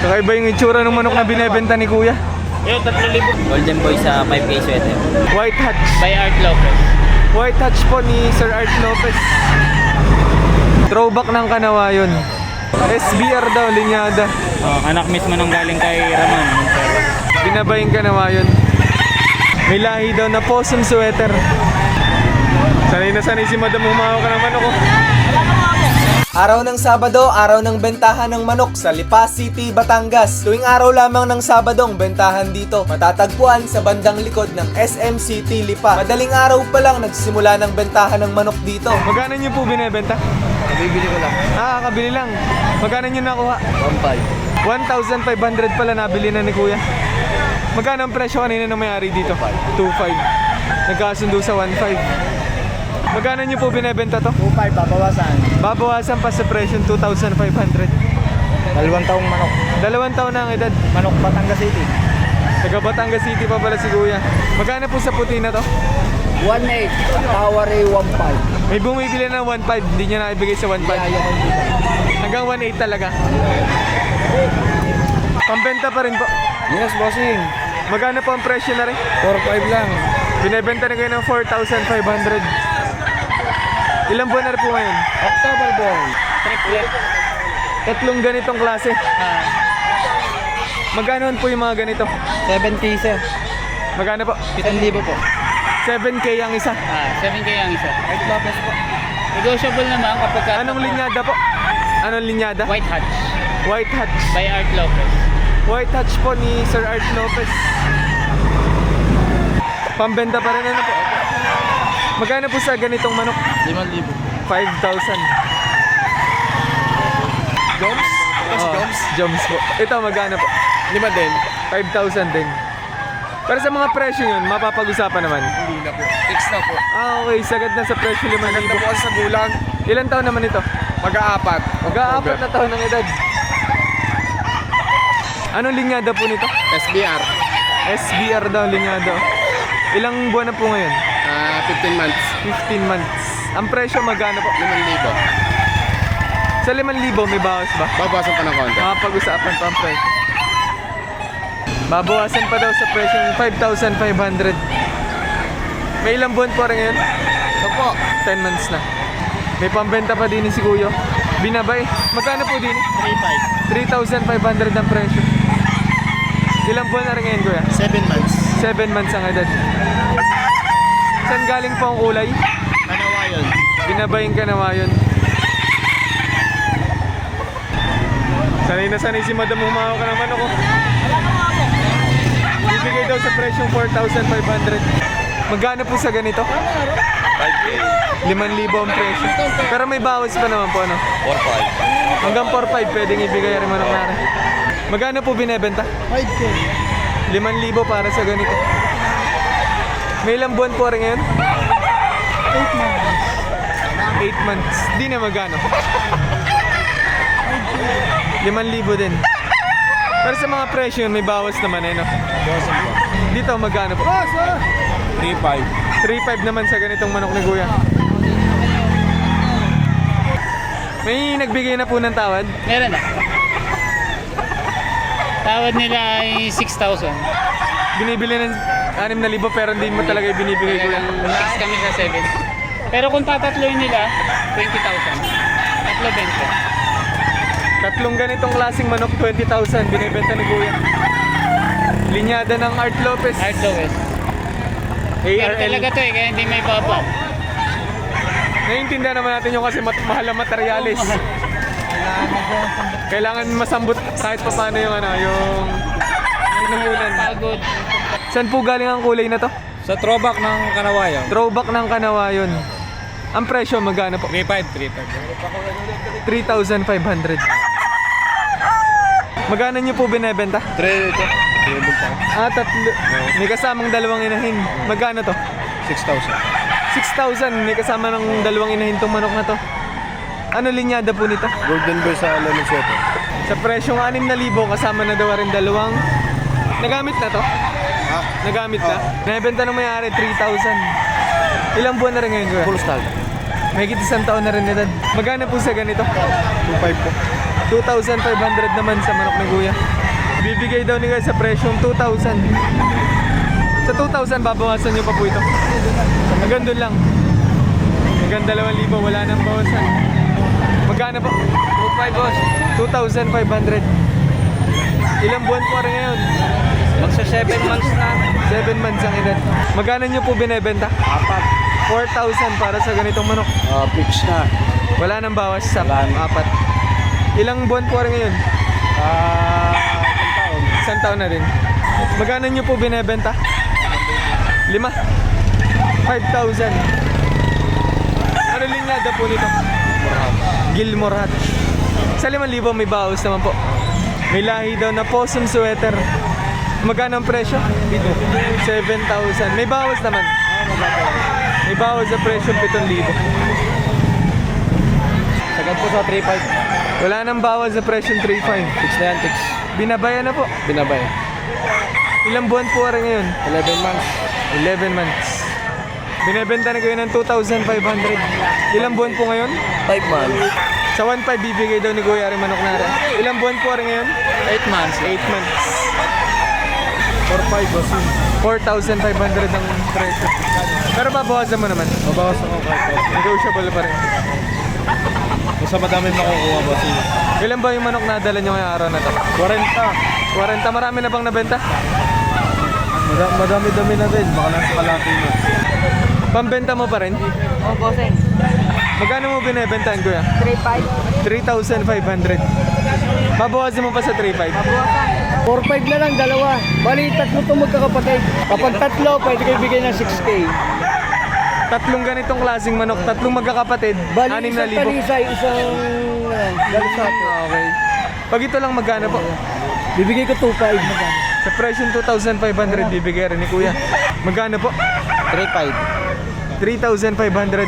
Kakaiba yung itsura ng manok na binebenta ni Kuya. Yung 3,000. Golden Boy sa 5K sweater. White Hatch. By Art Lopez. White Hatch po ni Sir Art Lopez. Throwback ng Kanawayon. SBR daw, linyada. Anak mismo nang galing kay Ramon. Binabayang Kanawayon. May lahi daw na possum sweater. Sanay na sanay si Madam humawak ka ng manok. Araw ng Sabado, araw ng bentahan ng manok sa Lipa City, Batangas. Tuwing araw lamang ng Sabado ang bentahan dito. Matatagpuan sa bandang likod ng SM City, Lipa. Madaling araw pa lang nagsisimula ng bentahan ng manok dito. Magkano niyo po binebenta? Bibili ko lang. Kabili lang. Magkano niyo nakuha? 1.5. 1,500 pala nabili na ni Kuya. Magkano ang presyo kanina ng may-ari dito? 2,500. Nagkasundo sa 1,500. Magkano niyo po binebenta to? 2.5, babawasan. Babawasan pa sa presyo 2,500. 2 taong manok. 2 taon na ang edad. Manok Batangas City. Taga Batangas City pa pala si Kuya. Magkano po sa puti na to? 1.8, Tawari 1.5. May bumibili na 1,500, hindi niya naibigay sa 1,500. Hanggang 1,800 talaga. Pambenta pa rin po. Yes, bossing. Magkano po ang presyo na rin? 4.5 lang. Binebenta na kayo ng 4,500. Ilang buwan na rin po ngayon? October boy. Triplet. 3 ganitong klase. Magkano po yung mga ganito? 70 sir. Magkano po? 7,000 po. 7K ang isa. 7K ang isa. Art Lopez po. Negotiable naman kapag Anong linyada po? Anong linyada? White Hatch. White Hatch. By Art Lopez. White Hatch po ni Sir Art Lopez. Pambenta pa rin ano po? Magkano po sa ganitong manok? 5,000. 5,000. Joms? Joms po. Ito magkano po? 5 din. 5,000 din. Pero sa mga presyo yun, mapapag-usapan naman. Hindi na po. Fix na po. Okay. Sagad na sa presyo 5,000. Maganda po kasi sa gulang. Ilan taon naman ito? Mag-aapat. Mag-aapat na taon ng edad. Anong linyada po nito? SBR. SBR daw, linyada. Ilang buwan na po ngayon? 15 months. 15 months. Ang presyo magkano po? 5,000. Sa 5,000 may bawas ba? Babawasan pa ng konti. Pag-usapan pa ang presyo. Babawasan pa daw sa presyo ng 5,500. May ilang buwan po rin ngayon? Ito po. 10 months na. May pambenta pa din si Kuya. Binabay. Magkano po din? 3,500. 3,500 ang presyo. Ilang buwan na rin ngayon, Kuya? 7 months. 7 months ang edad. Saan galing po ang kulay? Kanawayon. Binabayang Kanawayon. Sanay na sanay si Madam humawak ka naman ako. Bibigay daw sa presyong 4,500. Magkano po sa ganito? 5,000 ang presyo. Pero may bawas pa naman po ano? 4.5. Hanggang 4,500 pwedeng ibigay rin manok na rin. Magkano po binebenta? 5K. 5,000 para sa ganito. May ilang buwan po rin ngayon? 8 months. 8 months. Di na magkano? 5,000 din. Pero sa mga presyo may bawas naman eh no? Dito magkano po? 3.5. 3,500 naman sa ganitong manok ni Kuya. May nagbigay na po ng tawad? Meron na. Tawad nila ay 6,000. Binibili ng 6,000 pero hindi mo talaga binibigay Kuya. 6 kami sa 7. Pero kung tatatloy nila, 20,000. Tatlo 20. 3 ganitong klaseng manok, 20,000 binibenta ni Kuya. Linyada ng Art Lopez. Art Lopez. Pero ARL. talaga to kaya hindi may baba. Naiintindihan naman natin yung kasi mahal ang materyales. Kailangan masambot kahit pa paano yung ano, yung pinuhunan. Pagod. Saan po galing ang kulay na to? Sa throwback ng Kanawayon. Throwback ng Kanawayon. Ang presyo magkano po? 3.5. 3,500. Magkano niyo po binebenta? 3 ito. 3. May kasamang 2 inahin. Magkano to? 6,000. 6,000. May kasama ng 2 inahin tong manok na to. Ano linyada po nito? Golden Boy sa lemon sweater. Sa presyong 6,000 kasama na daw rin 2. Nagamit na to? Nagamit na? Nabenta ng may-ari 3,000. Ilang buwan na rin ngayon, Kuya? Full stall. May 1 taon na rin edad. Magkano po sa ganito? 2.5 po. 2,500 naman sa manok ni Kuya. Bibigay daw ni Kuya sa presyong 2,000. Sa 2,000 babawasan niyo pa po ito. Hanggang doon lang. Hanggang 2,000, wala nang bawasan. Magkano po? 2.5 boss. 2,500. Ilang buwan po rin ngayon? Magsa 7 months na. 7 months ang edad. Magkano niyo po binebenta? 4,000 para sa ganitong manok. Fix na. Wala nang bawas sa Wala na. 4. Ilang buwan po rin ngayon? Isang taon na rin. Magkano niyo po binebenta? 5. 5,000. Ano linyada po nito? Gilmore Hat. Sa 5,000 may bawas naman po. May lahi daw na possum sweater. Magkano ang presyo? 7,000. May bawas naman. May bawas sa presyo 7,000. Sagad po sa 3.5. Wala nang bawas sa presyo 3,500. Fix na yan, fix. Binabayan na po. Binabay. Ilang buwan po rin ngayon? 11 months. 11 months. Binebenta na kayo ng 2,500. Ilang buwan po ngayon? 5 months. Sa 1,500 bibigay daw ni Kuya rin manok na rin. Ilang buwan po rin ngayon? 8 months. 8 months. 4.5 boss. 4,500 ang presyo. Pero babawasan mo naman. Mabawas ako kahit Negotiable pa rin. Basta madami makukuha boss. Ilan ba yung manok na dala nyo ngayong araw na to? 40. 40. Marami na bang nabenta? Madami-dami na din. Baka nasa kalaki na. Pambenta mo pa rin? Oh, bossing. Magkano mo binebentahan, Kuya? 3.5. 3,500. Babawasan mo pa sa 3,500. 4-5 na lang, dalawa. Bali, tatlo itong magkakapatid. Kapag tatlo, pwede kayo bigay ng 6K. Tatlong ganitong klaseng manok, tatlong magkakapatid, Bali, isang 6,000. talisay, isang galusato. Okay. Pag ito lang magkano po? Bibigay ko 2.5. Sa presyo 2,500 bibigay rin ni Kuya. Magkano po? 3.5. 3,500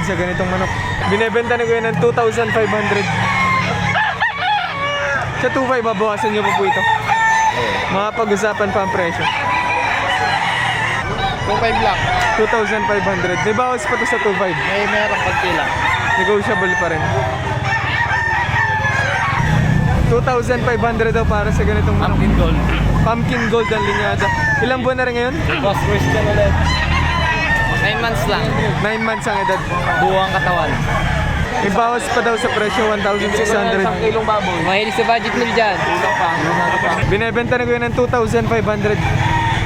sa ganitong manok. Binebenta ni Kuya ng 2,500. Sa 2,500 babawasan niyo po ito. Makapag-usapan pa ang presyo. 2.5 lang. 2,500. May bawas pa to sa 2,500. May merong pagkila. Negotiable pa rin. 2,500 daw para sa ganitong manok. Pumpkin gold. Pumpkin gold ang linyada. Ilang buwan na rin ngayon? Boss, question ulit. 9 months lang. 9 months ang edad. Buwang katawan. May bawas pa daw sa presyo 1,600. kilong baboy. Mahilig sa budget nil dyan. Binebenta na ko yun ng 2,500.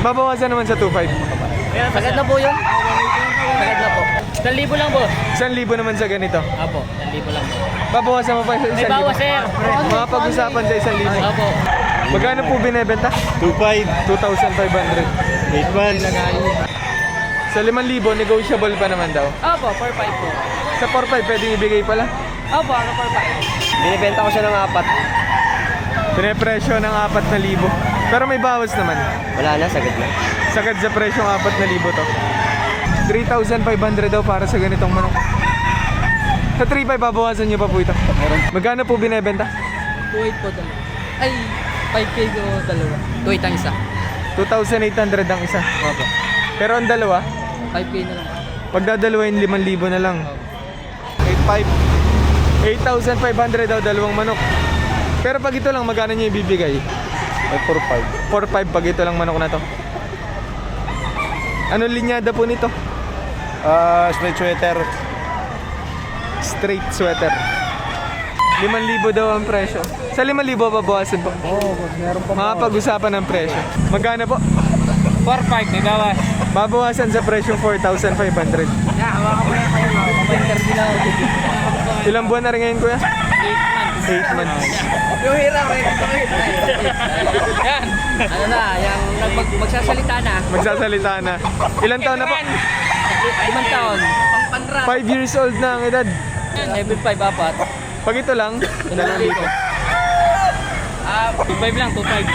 Babawasan naman sa 2,500. Sagad na po yun. Sagad na po. 1,000 lang po. 1,000 naman sa ganito. Apo, 1,000 lang po. Babawasan mo pa sa 1,000. May bawas, sir. Makapag-usapan sa 1,000. Apo. Magkano po binebenta? 2.5. 2,500. 8 months. Sa 5,000, negotiable pa naman daw. Apo, 4.5 po. Sa 4,500, pwedeng ibigay pala. Apo, ano 4.5? Binibenta ko siya ng 4. Pinepresyo ng 4,000. Pero may bawas naman. Wala na, sagad na. Sagad sa presyo ng 4,000 to. 3,500 daw para sa ganitong manok. Sa 3,500, babawasan niyo pa po ito. Magkano po binebenta? 2.8 po dalawa. Ay, 5K ko dalawa. 2.8 ang isa. 2,800 ang isa. Pero ang dalawa, 5K na lang. pagdadalawain 5,000 na lang. 8,500 daw dalawang manok. Pero pag ito lang, magkano niyo ibibigay? 4.5. 4,500 pag ito lang manok na to. Ano linyada po nito? Straight sweater. Straight sweater. 5,000 daw ang presyo. Sa 5,000 babawasan po. Meron pa. Makapag-usapan ng presyo. Magkano po? 4.5, may bawas. Babawasan sa presyo 4,500. Pa-interview na ako. Ilang buwan na rin ngayon, Kuya? 8 months. Yung hirap eh. Yan. Ano na, yung magsasalita na. Magsasalita na. Ilang taon na po? 5 taon. Pang-panran. 5 years old na ang edad. 7.5 Pag ito lang, 2,000. 2.5 lang, 2.5.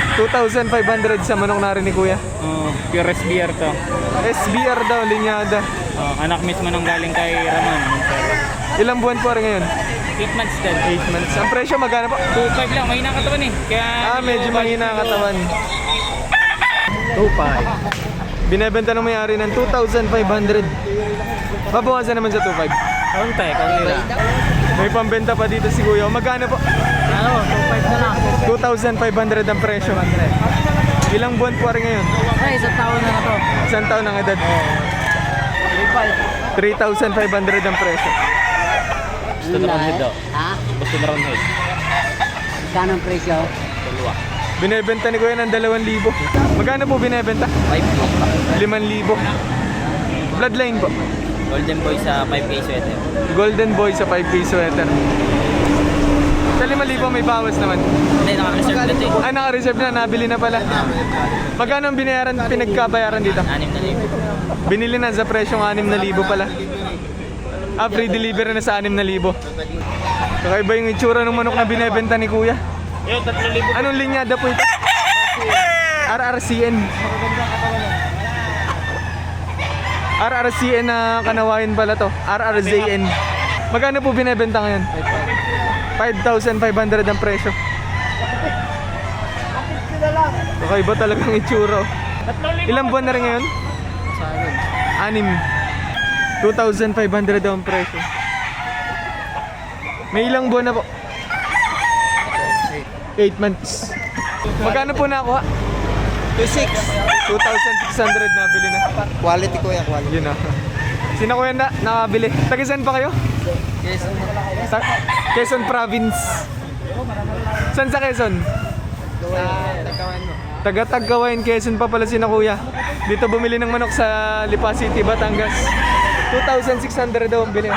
2,500 sa manok na rin ni Kuya. Pure SBR to. SBR daw, linyada. Anak mismo nang galing kay Ramon. Ilang buwan po rin ngayon? 8 months din. 8 months. Ang presyo magkano po? 2.5 lang, mahina katawan eh. Kaya Medyo mahina ang katawan. 2.5. Binebenta ng may-ari ng 2,500. Babawasan naman sa 2,500. Kaunti, kaunti lang. May pambenta pa dito si Kuya. Magkano po? Ano, 2.5 Ito na. 2,500 ang presyo. Ilang buwan po rin ngayon? Ay, isang taon na to. Isang taon ang edad. 3,500 ang presyo. Gusto na round head daw. Ha? Gusto na round head. Magkano ang presyo? Binebenta ni Kuya ng 2,000. Magkano po binebenta? 5,000. 5,000. Bloodline po. Golden Boy sa 5K sweater. Golden Boy sa 5K sweater. Sa 5,000 may bawas naman. Hindi, naka-reserve na ito eh. Ah, naka-reserve na, nabili na pala. Magkano ang binayaran, pinagkabayaran dito? 6,000. Binili na sa presyong 6,000 pala. Ah, free delivery na sa 6,000. Kakaiba yung itsura ng manok na binebenta ni Kuya. Yung 3,000. Anong linyada po ito? RRCN. RRCN na kanawain pala to. RRZN. Magkano po binebenta ngayon? 5,500 ang presyo. Kakaiba talagang itsura. Ilang buwan na rin ngayon? 6. 2,500 ang presyo. May ilang buwan na po? 8 months. Magkano po nakuha? 2,600 nabili na. Quality kuya, quality. Yun na. Sino kuya na nakabili? Tagisan pa kayo? Sa Quezon Province. Saan sa Quezon? Taga-Tagkawain, Quezon pa pala sina kuya. Dito bumili ng manok sa Lipa City, Batangas. 2,600 daw ang bili.